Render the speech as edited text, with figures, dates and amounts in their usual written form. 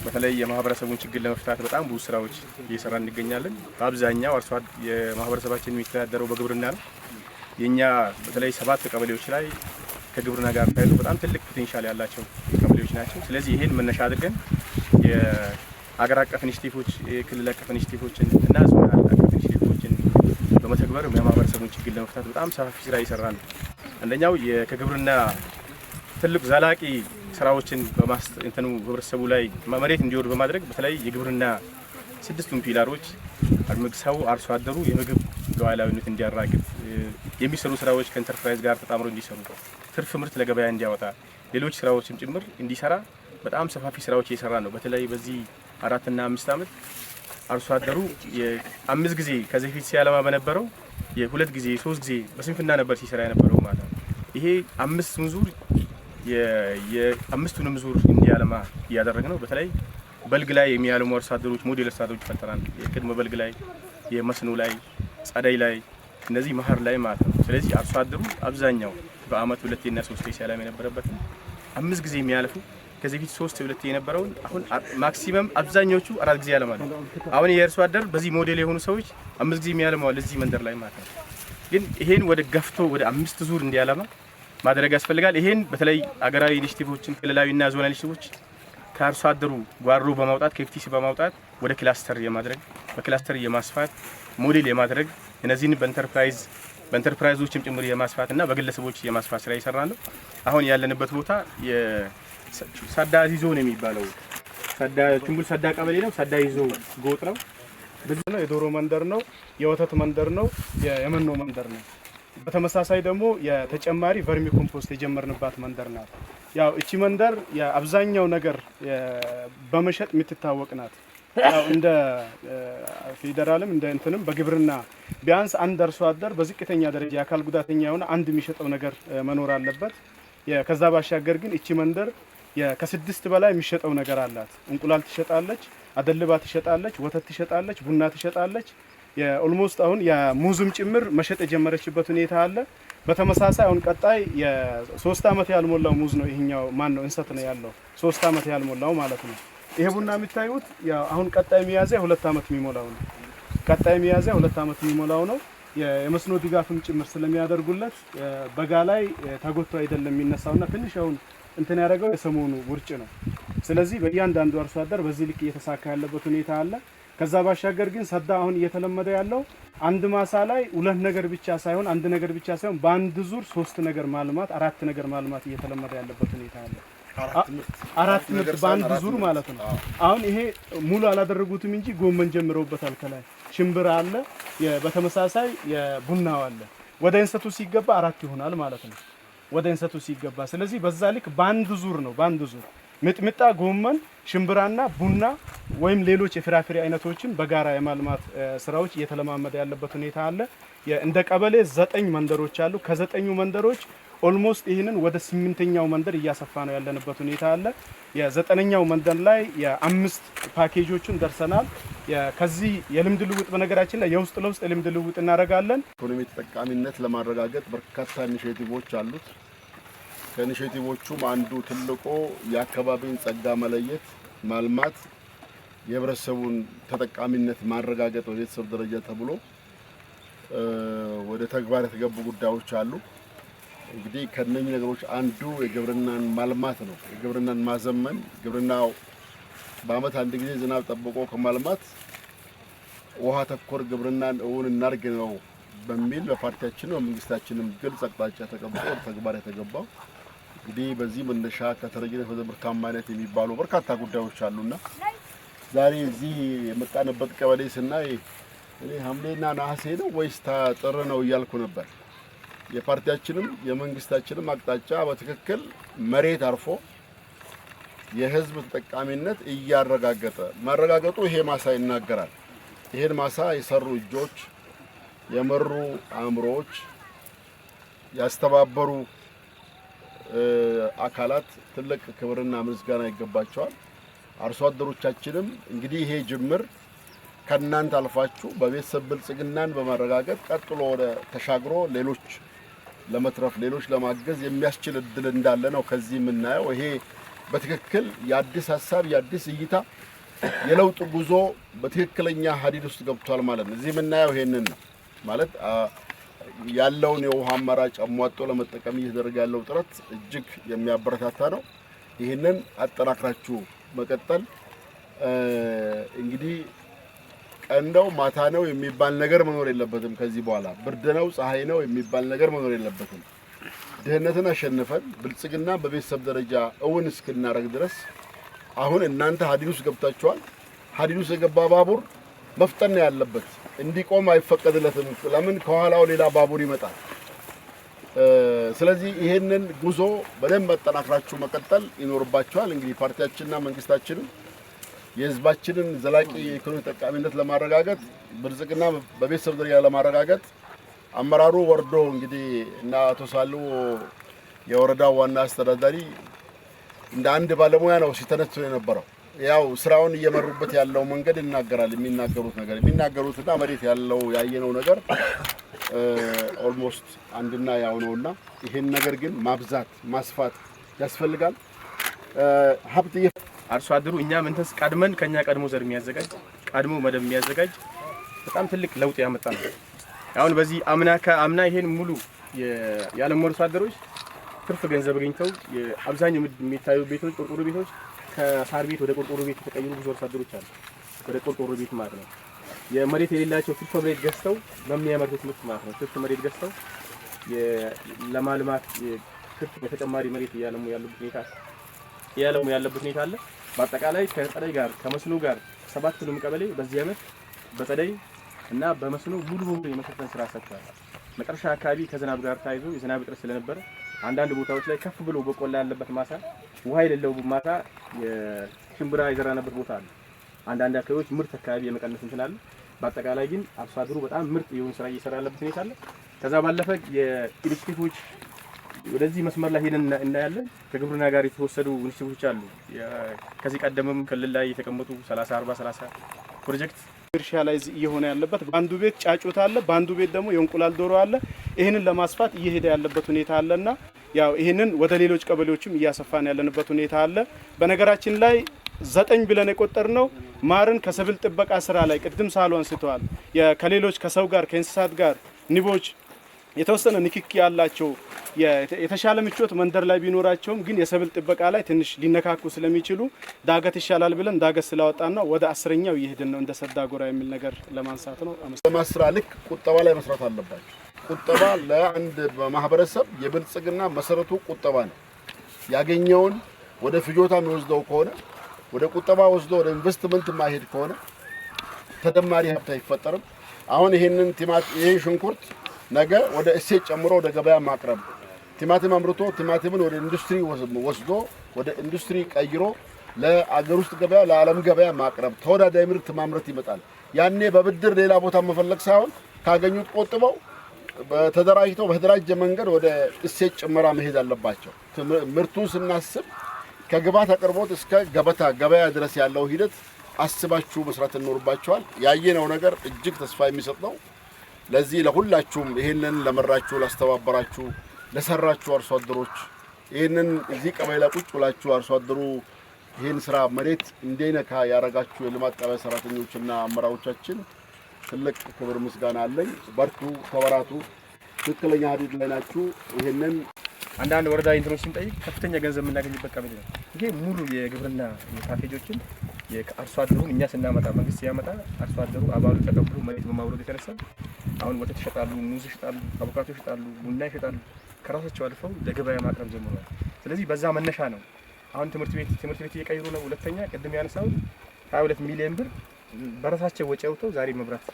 በተለይ የማህበረሰቡን ችግር ለመፍታት በጣም ብዙ ስራዎች እየሰራን እንገኛለን። በአብዛኛው አርሶ የማህበረሰባችን የሚተዳደረው በግብርና ነው። የኛ በተለይ 7 ቀበሌዎች ላይ ከግብርና ጋር ተያይዞ በጣም ትልቅ ፖቴንሻል ያላቸው ቀበሌዎች ናቸው። ስለዚህ ይሄን መነሻ አድርገን የአገር አቀፍ ኢኒሼቲቮች፣ የክልል አቀፍ ኢኒሼቲቮችን እና ዞናል አቀፍ ኢኒሼቲቮችን በመተግበር የማህበረሰቡን ችግር ለመፍታት በጣም ሰፋፊ ስራ እየሰራን ነው። አንደኛው ከግብርና ትልቅ ዘላቂ ስራዎችን በማስተንተኑ ህብረተሰቡ ላይ መሬት እንዲወርድ በማድረግ በተለይ የግብርና 6ቱን ፒላሮች ሰው አርሶ አደሩ የምግብ ሉዓላዊነት እንዲያራግጥ የሚሰሩ ስራዎች ከኢንተርፕራይዝ ጋር ተጣምሮ እንዲሰሩ ትርፍ ምርት ለገበያ እንዲያወጣ ሌሎች ስራዎችም ጭምር እንዲሰራ በጣም ሰፋፊ ስራዎች እየሰራ ነው። በተለይ በዚህ 4 እና 5 አመት አርሶ አደሩ የ5 ጊዜ ከዚህ ፊት ሲያለማ በነበረው የ2 ጊዜ 3 ጊዜ በስንፍና ነበር ሲሰራ የነበረው ማለት ነው። ይሄ 5ቱን ዙር የአምስቱንም ዙር እንዲያለማ እያደረገ ነው። በተለይ በልግ ላይ የሚያለሙ አርሶ አደሮች ሞዴል አርሶ አደሮች ፈጠራን የቅድመ በልግ ላይ የመስኖ ላይ ጸደይ ላይ እነዚህ መኸር ላይ ማለት ነው። ስለዚህ አርሶ አደሩ አብዛኛው በአመት 2 እና 3 ሲያለማ የነበረበት 5 ጊዜ የሚያልፉ ከዚህ ፊት 3 2 የነበረውን አሁን ማክሲመም አብዛኞቹ 4 ጊዜ ያለማሉ። አሁን የአርሶ አደር በዚህ ሞዴል የሆኑ ሰዎች 5 ጊዜ የሚያለማው ለዚህ መንደር ላይ ማለት ነው። ግን ይሄን ወደ ገፍቶ ወደ 5 ዙር እንዲያለማ ማድረግ ያስፈልጋል። ይሄን በተለይ አገራዊ ኢኒሼቲቮችን ክልላዊና ዞናል ኢኒሼቲቮች ከአርሶ አደሩ ጓሮ በማውጣት ከኤፍቲሲ በማውጣት ወደ ክላስተር የማድረግ በክላስተር የማስፋት ሞዴል የማድረግ እነዚህን በኢንተርፕራይዞችም ጭምር የማስፋትና በግለሰቦች የማስፋት ስራ እየሰራን ነው። አሁን ያለንበት ቦታ የሰዳ ዞን የሚባለው ቹምቡል ሰዳ ቀበሌ ነው። ሰዳ ይዞ ጎጥ ነው። ብዙ ነው። የዶሮ መንደር ነው። የወተት መንደር ነው። የመኖ መንደር ነው። በተመሳሳይ ደግሞ የተጨማሪ ቨርሚ ኮምፖስት የጀመርንባት መንደር ናት። ያው እቺ መንደር የአብዛኛው ነገር በመሸጥ የምትታወቅ ናት። ያው እንደ ፌደራልም እንደ እንትንም በግብርና ቢያንስ አንድ አርሶ አደር በዝቅተኛ ደረጃ የአካል ጉዳተኛ የሆነ አንድ የሚሸጠው ነገር መኖር አለበት። ከዛ ባሻገር ግን እቺ መንደር ከ6 በላይ የሚሸጠው ነገር አላት። እንቁላል ትሸጣለች፣ አደልባ ትሸጣለች፣ ወተት ትሸጣለች፣ ቡና ትሸጣለች። የኦልሞስት አሁን የሙዝም ጭምር መሸጥ የጀመረችበት ሁኔታ አለ። በተመሳሳይ አሁን ቀጣይ የ3 አመት ያልሞላው ሙዝ ነው ይሄኛው ማን ነው እንሰት ነው ያለው 3 አመት ያልሞላው ማለት ነው። ይሄ ቡና የሚታዩት አሁን ቀጣይ ሚያዝያ 2 አመት የሚሞላው ነው። ቀጣይ ሚያዝያ 2 አመት የሚሞላው ነው። የመስኖ ድጋፍም ጭምር ስለሚያደርጉለት በጋ ላይ ተጎቶ አይደለም የሚነሳውና ትንሽ አሁን እንትን ያደረገው የሰሞኑ ውርጭ ነው። ስለዚህ በእያንዳንዱ አርሶ አደር በዚህ ልክ እየተሳካ ያለበት ሁኔታ አለ። ከዛ ባሻገር ግን ሰዳ አሁን እየተለመደ ያለው አንድ ማሳ ላይ 2 ነገር ብቻ ሳይሆን አንድ ነገር ብቻ ሳይሆን በአንድ ዙር 3 ነገር ማልማት 4 ነገር ማልማት እየተለመደ ያለበት ሁኔታ አለ። 4 ምርት በአንድ ዙር ማለት ነው። አሁን ይሄ ሙሉ አላደረጉትም እንጂ ጎመን ጀምረውበታል። ከላይ ሽምብራ አለ፣ በተመሳሳይ የቡናው አለ። ወደ እንሰቱ ሲገባ 4 ይሆናል ማለት ነው። ወደ እንሰቱ ሲገባ ስለዚህ በዛ ልክ በአንድ ዙር ነው በአንድ ዙር ሚጥሚጣ፣ ጎመን፣ ሽምብራና ቡና ወይም ሌሎች የፍራፍሬ አይነቶችን በጋራ የማልማት ስራዎች እየተለማመደ ያለበት ሁኔታ አለ። እንደ ቀበሌ 9 መንደሮች አሉ። ከ9ኙ መንደሮች ኦልሞስት ይህንን ወደ 8ኛው መንደር እያሰፋ ነው ያለንበት ሁኔታ አለ። የ9ኛው መንደር ላይ የ5 ፓኬጆችን ደርሰናል። ከዚህ የልምድ ልውውጥ በነገራችን ላይ የውስጥ ለውስጥ የልምድ ልውውጥ እናደርጋለን። ኢኮኖሚ ተጠቃሚነት ለማረጋገጥ በርካታ ኢኒሼቲቮች አሉት። ከኢኒሼቲቮቹም አንዱ ትልቁ የአካባቢን ጸጋ መለየት ማልማት የህብረተሰቡን ተጠቃሚነት ማረጋገጥ በቤተሰብ ደረጃ ተብሎ ወደ ተግባር የተገቡ ጉዳዮች አሉ። እንግዲህ ከነኚህ ነገሮች አንዱ የግብርናን ማልማት ነው። የግብርናን ማዘመን ግብርናው በአመት አንድ ጊዜ ዝናብ ጠብቆ ከማልማት ውሃ ተኮር ግብርናን እውን እናርግ ነው በሚል በፓርቲያችን በመንግስታችንም ግልጽ አቅጣጫ ተቀምጦ ተግባር የተገባው። እንግዲህ በዚህ መነሻ ከተረጂነት ወደ ምርታማነት የሚባሉ በርካታ ጉዳዮች አሉና ዛሬ እዚህ የመጣንበት ቀበሌ ስናይ እኔ ሐምሌና ነሐሴ ነው ወይስ ጥር ነው እያልኩ ነበር። የፓርቲያችንም የመንግስታችንም አቅጣጫ በትክክል መሬት አርፎ የህዝብ ተጠቃሚነት እያረጋገጠ ማረጋገጡ ይሄ ማሳ ይናገራል። ይሄን ማሳ የሰሩ እጆች፣ የመሩ አእምሮዎች፣ ያስተባበሩ አካላት ትልቅ ክብርና ምስጋና ይገባቸዋል። አርሶ አደሮቻችንም እንግዲህ ይሄ ጅምር ከናንተ አልፋችሁ በቤተሰብ ብልጽግናን በማረጋገጥ ቀጥሎ ወደ ተሻግሮ ሌሎች ለመትረፍ ሌሎች ለማገዝ የሚያስችል እድል እንዳለ ነው ከዚህ የምናየው። ይሄ በትክክል የአዲስ ሐሳብ የአዲስ እይታ የለውጥ ጉዞ በትክክለኛ ሀዲድ ውስጥ ገብቷል ማለት ነው። እዚህ የምናየው ይሄንን ነው ማለት ያለውን የውሃ አማራጭ አሟጦ ለመጠቀም እየተደረገ ያለው ጥረት እጅግ የሚያበረታታ ነው። ይህንን አጠናክራችሁ መቀጠል እንግዲህ ቀን ነው ማታ ነው የሚባል ነገር መኖር የለበትም። ከዚህ በኋላ ብርድ ነው ፀሐይ ነው የሚባል ነገር መኖር የለበትም። ድህነትን አሸንፈን ብልጽግና በቤተሰብ ደረጃ እውን እስክናረግ ድረስ አሁን እናንተ ሀዲድ ውስጥ ገብታችኋል። ሀዲድ ውስጥ የገባ ባቡር መፍጠን ነው ያለበት። እንዲቆም አይፈቀድለትም። ለምን? ከኋላው ሌላ ባቡር ይመጣል። ስለዚህ ይሄንን ጉዞ በደንብ አጠናክራችሁ መቀጠል ይኖርባችኋል። እንግዲህ ፓርቲያችንና መንግስታችንን የህዝባችንን ዘላቂ የኢኮኖሚ ተጠቃሚነት ለማረጋገጥ ብልጽግና በቤተሰብ ደረጃ ለማረጋገጥ አመራሩ ወርዶ እንግዲህ እና አቶ ሳሉ የወረዳው ዋና አስተዳዳሪ እንደ አንድ ባለሙያ ነው ሲተነትኑ የነበረው። ያው ስራውን እየመሩበት ያለው መንገድ ይናገራል። የሚናገሩትና መሬት ያለው ያየነው ነገር ኦልሞስት አንድና ያው ነውና ይሄን ነገር ግን ማብዛት ማስፋት ያስፈልጋል። ሀብት አርሶ አደሩ እኛም እንተስ ቀድመን ከኛ ቀድሞ ዘር የሚያዘጋጅ ቀድሞ መደብ የሚያዘጋጅ በጣም ትልቅ ለውጥ ያመጣ ነው። አሁን በዚህ አምና ይሄን ሙሉ የዓለም አርሶ አደሮች ትርፍ ገንዘብ አግኝተው አብዛኛው የሚታዩ ቤቶች ቆርቆሮ ቤቶች ከሳር ቤት ወደ ቆርቆሮ ቤት የተቀየሩ ብዙ አርሶ አደሮች አሉ። ወደ ቆርቆሮ ቤት ማለት ነው። የመሬት የሌላቸው ትርፍ መሬት ገዝተው በሚያመርቱት ምርት ማለት ነው። ትርፍ መሬት ገዝተው ለማልማት ትርፍ በተጨማሪ መሬት ያለሙ ያለበት ሁኔታ አለ። በአጠቃላይ ከጸደይ ጋር ከመስኖ ጋር 7ቱም ቀበሌ በዚህ ዓመት በጸደይ እና በመስኖ ሙሉ በሙሉ የመሸፈን ስራ ሰርተዋል። መጨረሻ አካባቢ ከዝናብ ጋር ታይዞ የዝናብ እጥረት ስለነበረ አንዳንድ ቦታዎች ላይ ከፍ ብሎ በቆላ ያለበት ማሳ ውሃ የሌለው ማሳ የሽምብራ የዘራነበት ቦታ አለ። አንዳንድ አካባቢዎች ምርት አካባቢ የመቀነስ እንትን አለ። በአጠቃላይ ግን አርሶ አደሩ በጣም ምርጥ የሆነ ስራ እየሰራ ያለበት ሁኔታ አለ። ከዛ ባለፈ የኢኒሼቲቮች ወደዚህ መስመር ላይ ሄደን እናያለን። ከግብርና ጋር የተወሰዱ ኢኒሼቲቮች አሉ። ከዚህ ቀደምም ክልል ላይ የተቀመጡ 30 40 30 ፕሮጀክት እርሻ ላይ እየሆነ ያለበት በአንዱ ቤት ጫጩት አለ፣ በአንዱ ቤት ደግሞ የእንቁላል ዶሮ አለ። ይህንን ለማስፋት እየሄደ ያለበት ሁኔታ አለና ያው ይህንን ወደ ሌሎች ቀበሌዎችም እያሰፋን ያለንበት ሁኔታ አለ። በነገራችን ላይ 9 ብለን የቆጠርነው ማርን ከሰብል ጥበቃ ስራ ላይ ቅድም ሳሉ አንስተዋል። ከሌሎች ከሰው ጋር ከእንስሳት ጋር ንቦች የተወሰነ ንክኪ ያላቸው የተሻለ ምቾት መንደር ላይ ቢኖራቸውም ግን የሰብል ጥበቃ ላይ ትንሽ ሊነካኩ ስለሚችሉ ዳገት ይሻላል ብለን ዳገት ስላወጣና ወደ 10ኛው እየሄድን ነው እንደ ሰዳጎራ የሚል ነገር ለማንሳት ነው። በማስራ ልክ ቁጠባ ላይ መስራት አለባቸው። ቁጠባ ለአንድ ማህበረሰብ የብልጽግና መሰረቱ ቁጠባ ነው። ያገኘውን ወደ ፍጆታ የሚወስደው ከሆነ ወደ ቁጠባ ወስዶ ወደ ኢንቨስትመንት ማይሄድ ከሆነ ተደማሪ ሀብት አይፈጠርም። አሁን ይሄንን ይሄን ሽንኩርት ነገ ወደ እሴት ጨምሮ ወደ ገበያ ማቅረብ፣ ቲማቲም አምርቶ ቲማቲምን ወደ ኢንዱስትሪ ወስዶ ወደ ኢንዱስትሪ ቀይሮ ለአገር ውስጥ ገበያ ለዓለም ገበያ ማቅረብ፣ ተወዳዳሪ ምርት ማምረት ይመጣል። ያኔ በብድር ሌላ ቦታ መፈለግ ሳይሆን ካገኙት ቆጥበው በተደራጅተው በተደራጀ መንገድ ወደ እሴት ጭመራ መሄድ አለባቸው። ምርቱን ስናስብ ከግብዓት አቅርቦት እስከ ገበታ ገበያ ድረስ ያለው ሂደት አስባችሁ መስራት ይኖርባችኋል። ያየነው ነገር እጅግ ተስፋ የሚሰጥ ነው። ለዚህ ለሁላችሁም ይሄንን ለመራችሁ ላስተባበራችሁ ለሰራችሁ አርሶ አደሮች ይሄንን እዚህ ቀበሌ ላይ ቁጭ ብላችሁ አርሶ አደሩ ይሄን ስራ መሬት እንዲነካ ያረጋችሁ የልማት ጣቢያ ሰራተኞችና አመራሮቻችን ትልቅ ክብር ምስጋና አለኝ። በርቱ፣ ተበራቱ። ትክክለኛ ሀዲድ ላይ ናችሁ። ይሄንን አንዳንድ ወረዳ ኢንትሮች ስንጠይቅ ከፍተኛ ገንዘብ የምናገኝበት ቀበሌ ነው። ይሄ ሙሉ የግብርና ፓኬጆችን የአርሶ አደሩን እኛ ስናመጣ መንግስት ሲያመጣ አርሶ አደሩ አባሉ ተቀብሎ መሬት በማውረድ የተነሳ አሁን ወተት ይሸጣሉ፣ ሙዝ ይሸጣሉ፣ አቮካዶ ይሸጣሉ፣ ቡና ይሸጣሉ። ከራሳቸው አልፈው ለገበያ ማቅረብ ጀምረዋል። ስለዚህ በዛ መነሻ ነው አሁን ትምህርት ቤት እየቀየሩ ነው። ሁለተኛ ቅድም ያነሳው 22 ሚሊዮን ብር በራሳቸው ወጪ አውጥተው ዛሬ መብራት